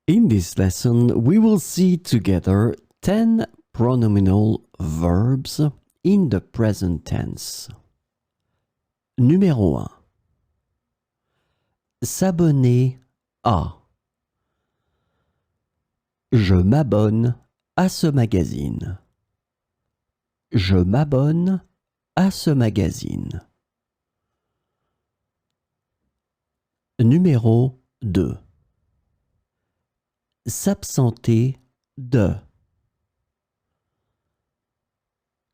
In this lesson, we will see together 10 pronominal verbs in the present tense. Numéro 1. S'abonner à. Je m'abonne à ce magazine. Je m'abonne à ce magazine. Numéro 2. S'absenter de.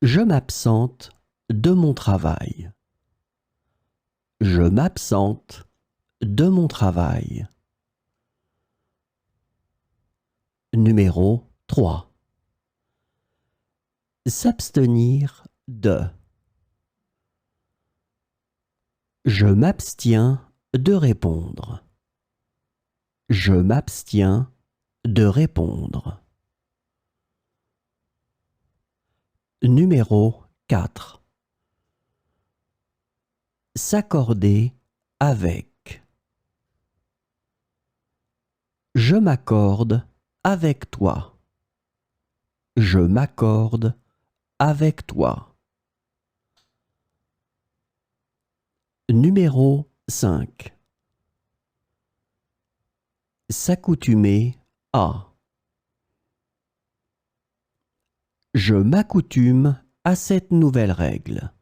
Je m'absente de mon travail. Je m'absente de mon travail. Numéro 3. S'abstenir de. Je m'abstiens de répondre. Je m'abstiens de répondre. Numéro 4. S'accorder avec. Je m'accorde avec toi. Je m'accorde avec toi. Numéro 5. S'accoutumer à. Je m'accoutume à cette nouvelle règle.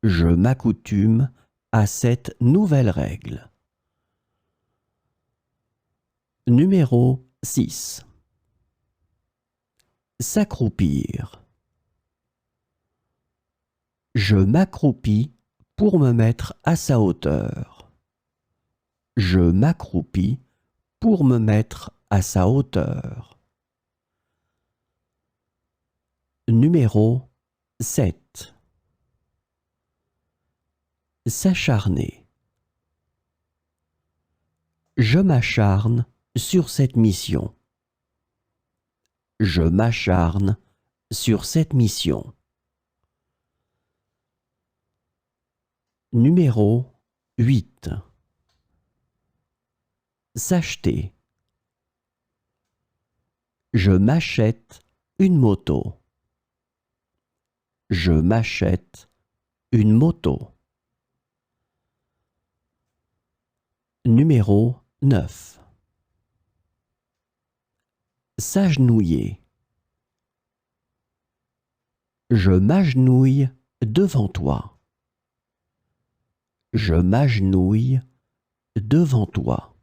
Je m'accoutume à cette nouvelle règle. Numéro 6. S'accroupir. Je m'accroupis pour me mettre à sa hauteur. Je m'accroupis pour me mettre à sa hauteur. Numéro 7. S'acharner. Je m'acharne sur cette mission. Je m'acharne sur cette mission. Numéro 8. S'acheter. Je m'achète une moto. Je m'achète une moto. Numéro 9. S'agenouiller. Je m'agenouille devant toi. Je m'agenouille devant toi.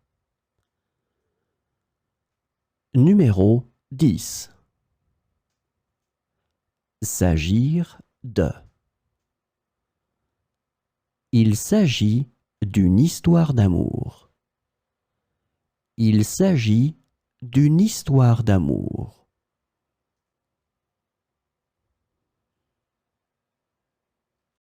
Numéro 10. S'agir de. Il s'agit d'une histoire d'amour. Il s'agit d'une histoire d'amour.